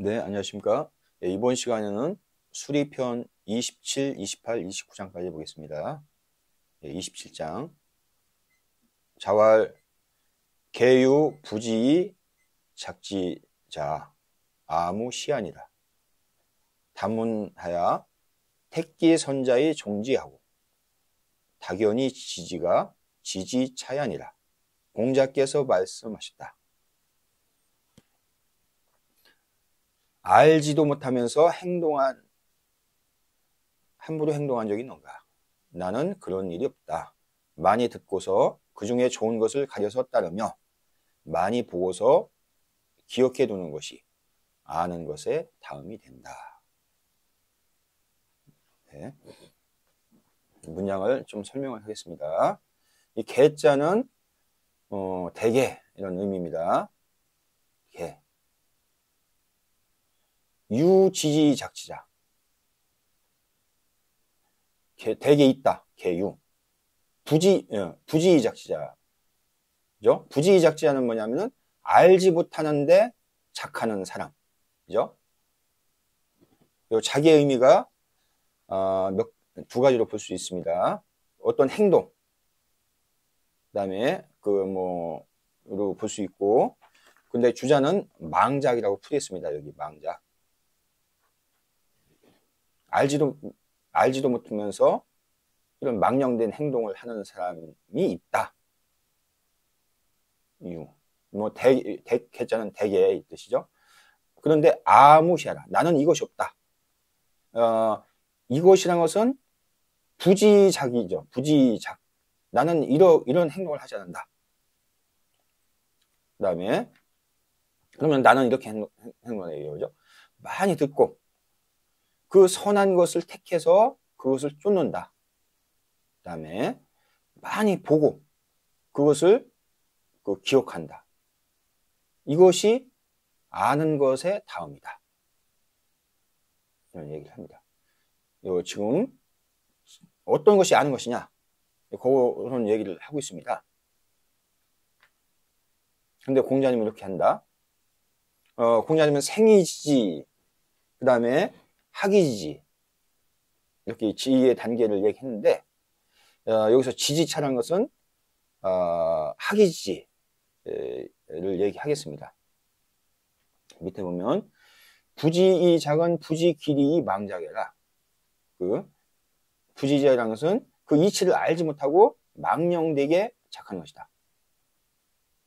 네, 안녕하십니까. 예, 이번 시간에는 수리편 27, 28, 29장까지 보겠습니다. 27장. 자왈, 계유, 부지이, 작지자, 아무 시안이다. 단문하야, 택기 선자의 종지하고, 다견이 지지가 지지차ян이라. 공자께서 말씀하셨다. 알지도 못하면서 함부로 행동한 적이 있는가? 나는 그런 일이 없다. 많이 듣고서 그 중에 좋은 것을 가려서 따르며 많이 보고서 기억해 두는 것이 아는 것에 다음이 된다. 네. 문장을 좀 설명을 하겠습니다. 이 개자는 대개 이런 의미입니다. 개. 유지지 작지자. 대개 있다. 개유. 부지 작지자. 그죠? 부지 작지자는 뭐냐면은 알지 못하는데 작하는 사람. 그죠? 자기의 의미가 두 가지로 볼 수 있습니다. 어떤 행동, 그다음에 로 볼 수 있고, 근데 주자는 망작이라고 풀이했습니다. 여기 망작. 알지도 못하면서 이런 망령된 행동을 하는 사람이 있다. 이유. 개자는 대개의 뜻이죠. 그런데 아무시하라. 나는 이것이 없다. 이것이란 것은 부지작이죠. 부지작. 나는 이런 행동을 하지 않는다. 그 다음에, 그러면 나는 이렇게 행동을 해요. 그죠? 많이 듣고, 그 선한 것을 택해서 그것을 쫓는다. 그 다음에, 많이 보고, 그것을 기억한다. 이것이 아는 것의 다음이다. 이런 얘기를 합니다. 지금, 어떤 것이 아는 것이냐? 그런 얘기를 하고 있습니다. 근데 공자님은 이렇게 한다. 공자님은 생이지지, 그 다음에 학이지지, 이렇게 지의 단계를 얘기했는데, 여기서 지지차라는 것은, 학이지지를 얘기하겠습니다. 밑에 보면, 부지이 작은 부지 길이 망작해라. 부지자라는 것은 그 이치를 알지 못하고 망령되게 작하는 것이다.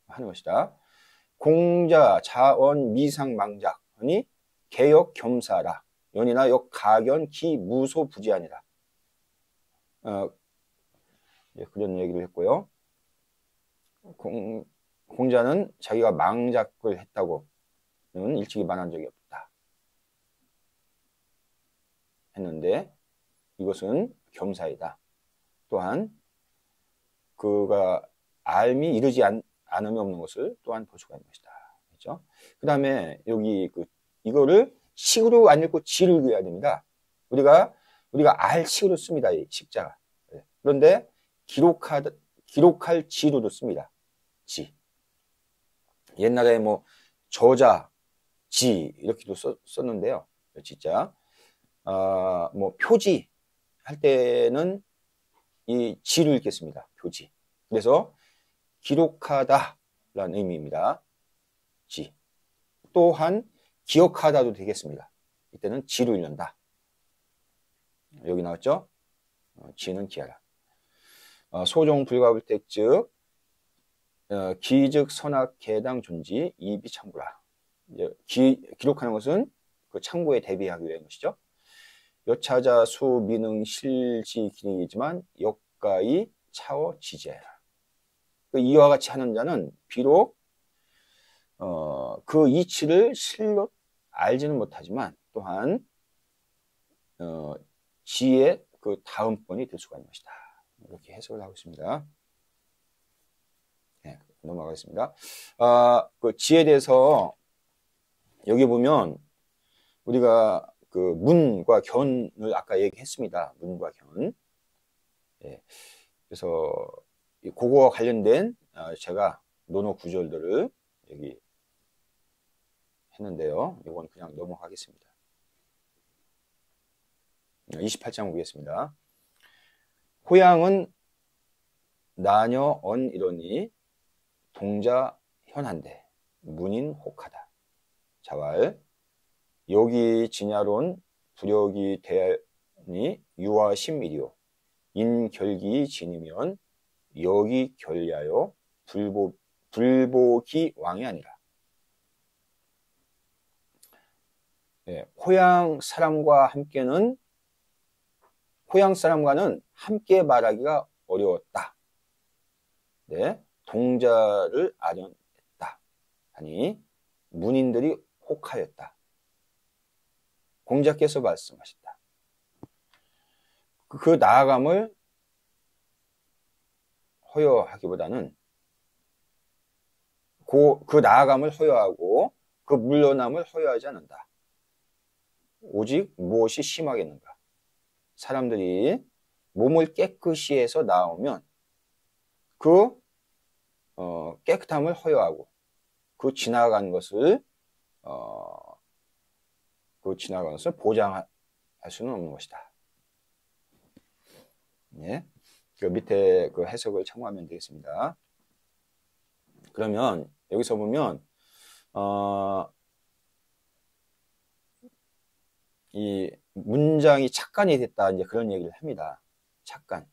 하는 것이다. 공자, 자언, 미상, 망작, 하니 개역, 겸사라. 연이나 역, 가견, 기, 무소, 부지아니라. 그런 얘기를 했고요. 공자는 자기가 망작을 했다고는 일찍이 말한 적이 없다. 했는데 이것은 겸사이다. 또한 그가 알미 이르지 않으면 없는 것을 또한 볼 수가 있는 것이다. 그렇죠? 그 다음에 여기 이거를 식으로 안 읽고 지를 그려야 됩니다. 우리가 알 식으로 씁니다. 이 식자가. 그런데 기록할 지로도 씁니다. 지. 옛날에 저자, 지 이렇게도 썼는데요. 진짜 표지 할 때는 이 지를 읽겠습니다. 표지. 그래서 기록하다라는 의미입니다. 지. 또한 기억하다도 되겠습니다. 이때는 지로 읽는다. 여기 나왔죠? 지는 기하라. 소종 불가불택즉 기즉 선악 개당 존지 이비 참고라. 기록하는 것은 그 참고에 대비하기 위한 것이죠. 여차자 수 미능 실지 기능이지만 역가이 차어 지제라. 이와 같이 하는 자는 비록 그 이치를 실로 알지는 못하지만 또한 지의 그 다음번이 될 수가 있는 것이다. 이렇게 해석을 하고 있습니다. 네, 넘어가겠습니다. 그 지에 대해서 여기 보면 우리가 그 문과 견을 아까 얘기했습니다. 문과 견. 네, 그래서 그거와 관련된 제가 논어 구절들을 여기 했는데요. 이건 그냥 넘어가겠습니다. 28장 보겠습니다. 호양은 나녀 언 이러니 동자 현한데 문인 혹하다. 자왈 여기 진야론 부력이 대니 유아 심일이요 인결기 진이면 여기 결야요 불복이 왕이 아니라. 네, 호양 사람과는 함께 말하기가 어려웠다. 네, 동자를 아련했다 하니 문인들이 혹하였다. 공자께서 말씀하셨다. 그 나아감을 허여하기보다는 그 나아감을 허여하고 그 물러남을 허여하지 않는다. 오직 무엇이 심하겠는가? 사람들이 몸을 깨끗이 해서 나오면 그 깨끗함을 허여하고 그 지나간 것을 보장할 수는 없는 것이다. 네. 그 밑에 그 해석을 참고하면 되겠습니다. 그러면 여기서 보면 이 문장이 착간이 됐다 이제 그런 얘기를 합니다. 착간.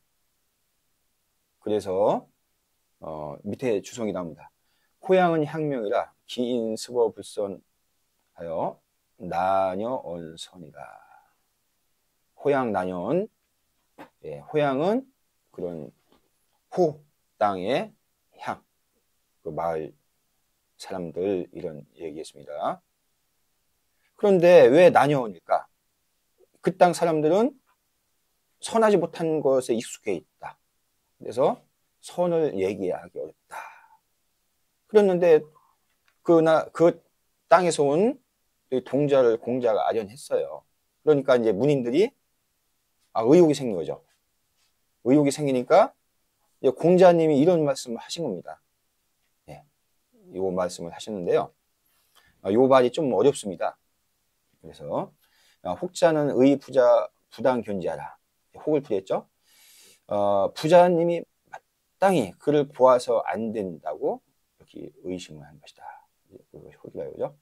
그래서 밑에 주성이 나옵니다. 호양은 향명이라 기인 스버 불선하여 나녀 언선이라. 호양 나녀는 호양은 그런 호 땅의 향, 그 마을 사람들 이런 얘기했습니다. 그런데 왜 나녀일까? 그 땅 사람들은 선하지 못한 것에 익숙해 있다. 그래서 선을 얘기하기 어렵다. 그랬는데 그 땅에서 온 공자가 아련했어요. 그러니까 이제 문인들이 의혹이 생긴 거죠. 의혹이 생기니까 공자님이 이런 말씀을 하신 겁니다. 예, 이 말씀을 하셨는데요. 이 말이 좀 어렵습니다. 그래서 혹자는 의 부자 부당 견지하라. 혹을 풀이했죠. 부자님이 마땅히 그를 보아서 안 된다고 이렇게 의심을 한 것이다. 혹이라 그러죠.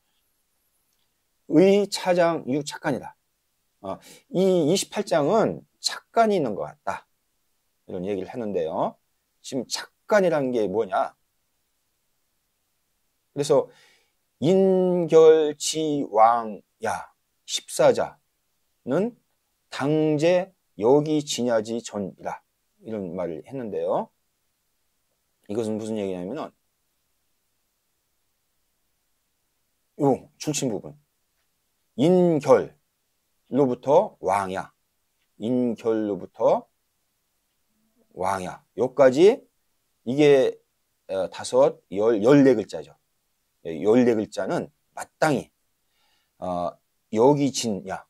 의 차장 유 착간이다. 이 28장은 착간이 있는 것 같다. 이런 얘기를 하는데요. 지금 착간이라는 게 뭐냐? 그래서 인결지왕야 14자는 당제 여기 지냐지 전이라 이런 말을 했는데요. 이것은 무슨 얘기냐면은 요 중심 부분 인결로부터 왕야, 인결로부터 왕야 요까지 이게 14글자죠. 14글자는 마땅히 여기 진야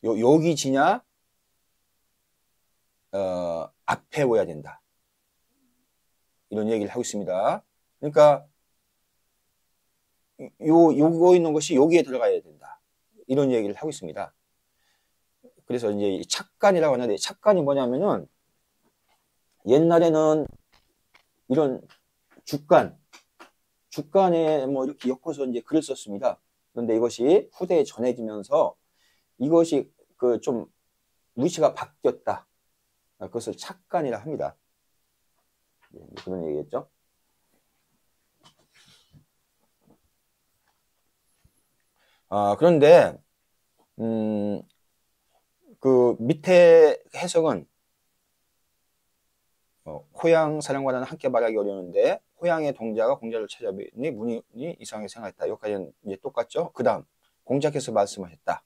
여기 지냐 앞에 오야 된다. 이런 얘기를 하고 있습니다. 그러니까 요거 있는 것이 여기에 들어가야 된다. 이런 얘기를 하고 있습니다. 그래서 이제 착간이라고 하는데 착간이 뭐냐면은 옛날에는 이런 주간에 뭐 이렇게 엮어서 이제 글을 썼습니다. 그런데 이것이 후대에 전해지면서 이것이 그 좀 위치가 바뀌었다. 그것을 착간이라 합니다. 그런 얘기겠죠. 그런데 그 밑에 해석은 호양 사령관은 함께 말하기 어려운데 호양의 동자가 공자를 찾아뵈니 문인이 이상하게 생각했다. 여기까지는 이제 똑같죠. 그 다음 공자께서 말씀하셨다.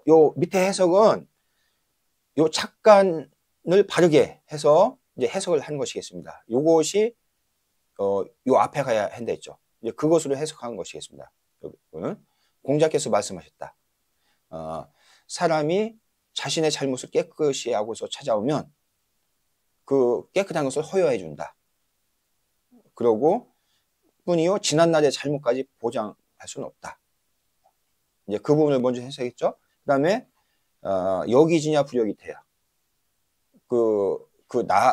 요 밑에 해석은 요 착간을 바르게 해서 이제 해석을 한 것이겠습니다. 요것이 요 앞에 가야 한다 했죠. 이제 그것으로 해석한 것이겠습니다. 여기는 공자께서 말씀하셨다. 사람이 자신의 잘못을 깨끗이 하고서 찾아오면 그 깨끗한 것을 허여해 준다. 그러고 뿐이요 지난날의 잘못까지 보장할 수는 없다. 이제 그 부분을 먼저 해석했죠. 그 다음에 여기지냐 부여기태야.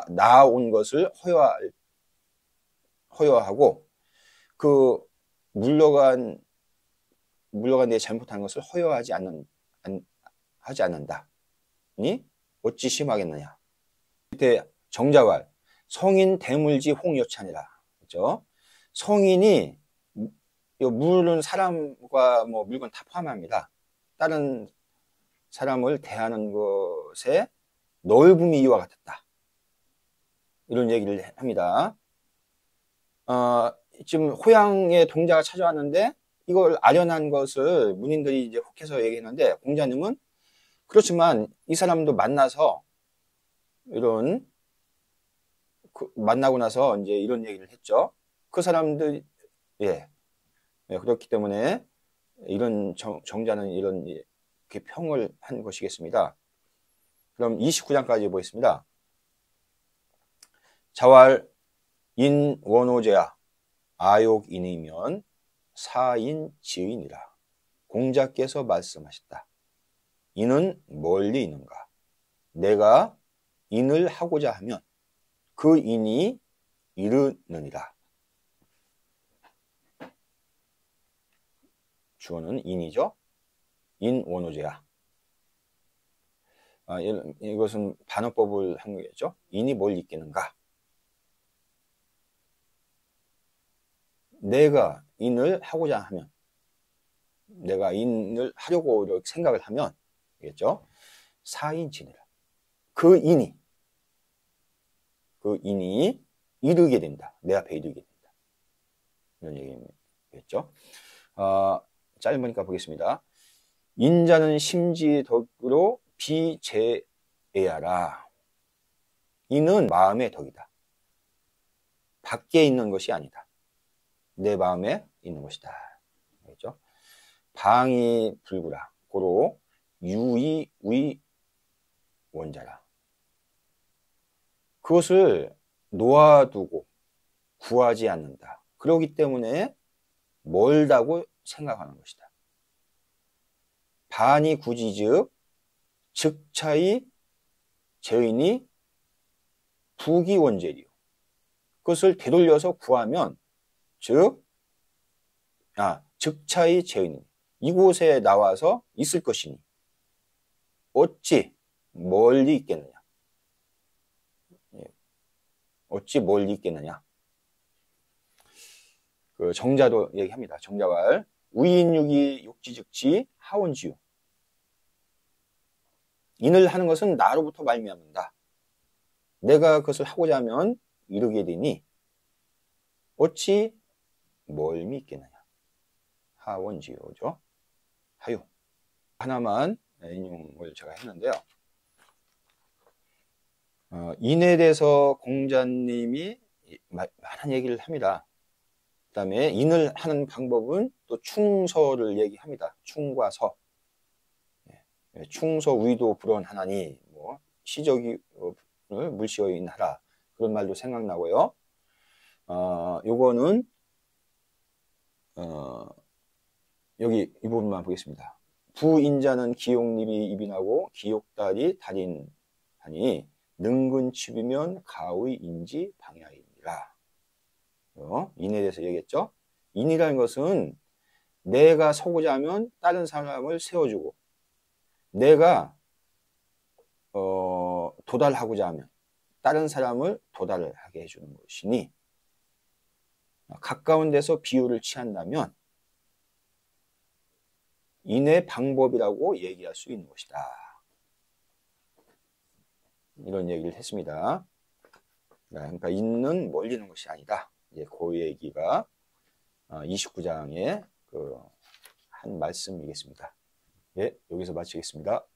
나온 것을 허여하고 그 물러간 내 잘못한 것을 허여하지 하지 않는다. 니 어찌 심하겠느냐. 그때 정자왈 성인 대물지 홍여찬이라. 그죠? 성인이 물은 사람과 뭐 물건 다 포함합니다. 다른 사람을 대하는 것에 넓음이 이와 같았다. 이런 얘기를 합니다. 지금 호양의 동자가 찾아왔는데 이걸 아련한 것을 문인들이 이제 혹해서 얘기했는데 공자님은 그렇지만 이 사람도 만나서 만나고 나서 이제 이런 얘기를 했죠. 그 사람들 그렇기 때문에 이런 정자는 이렇게 평을 한 것이겠습니다. 그럼 29장까지 보겠습니다. 자왈 인원오제야 아욕인이면 사인지의니라. 공자께서 말씀하셨다. 인은 멀리 있는가? 내가 인을 하고자 하면 그 인이 이르느니라. 주어는 인이죠. 인원오제야. 이것은 반어법을 한 거겠죠. 인이 멀리 있겠는가? 내가 인을 하고자 하면, 내가 인을 하려고 생각을 하면, 되겠죠? 사인지니라. 그 인이 이르게 된다. 내 앞에 이르게 된다. 이런 얘기겠죠? 짧으니까 보겠습니다. 인자는 심지덕으로 비재애야라. 인은 마음의 덕이다. 밖에 있는 것이 아니다. 내 마음에 있는 것이다. 알겠죠? 방이 불구라. 고로 유의의 원자라. 그것을 놓아두고 구하지 않는다. 그렇기 때문에 멀다고 생각하는 것이다. 반이 구지즉 즉차의 죄인이 부기원죄리요. 그것을 되돌려서 구하면 즉차의 죄인이 이곳에 나와서 있을 것이니 어찌 멀리 있겠느냐. 어찌 멀리 있겠느냐. 그 정자도 얘기합니다. 정자왈 우인육이 욕지즉지 하원지요. 인을 하는 것은 나로부터 말미암는다. 내가 그것을 하고자 하면 이르게 되니 어찌 멀미 있겠느냐. 하원지요죠. 하요. 하나만 인용을 제가 했는데요. 인에 대해서 공자님이 많은 얘기를 합니다. 그 다음에 인을 하는 방법은 또 충서를 얘기합니다. 충과 서. 충서 위도 불언하나니 시적이 물시어인하라. 그런 말도 생각나고요. 요거는 여기 이 부분만 보겠습니다. 부인자는 기욕립이 입인하고 기욕달이 달인하니 능근칩이면 가의 인지 방야이니라. 인에 대해서 얘기했죠. 인이라는 것은 내가 서고자 하면 다른 사람을 세워주고 내가 도달하고자 하면 다른 사람을 도달을 하게 해주는 것이니 가까운 데서 비유를 취한다면 인의 방법이라고 얘기할 수 있는 것이다. 이런 얘기를 했습니다. 그러니까 인은 멀리는 것이 아니다. 이제 그 얘기가 29장의 한 말씀이겠습니다. 예, 여기서 마치겠습니다.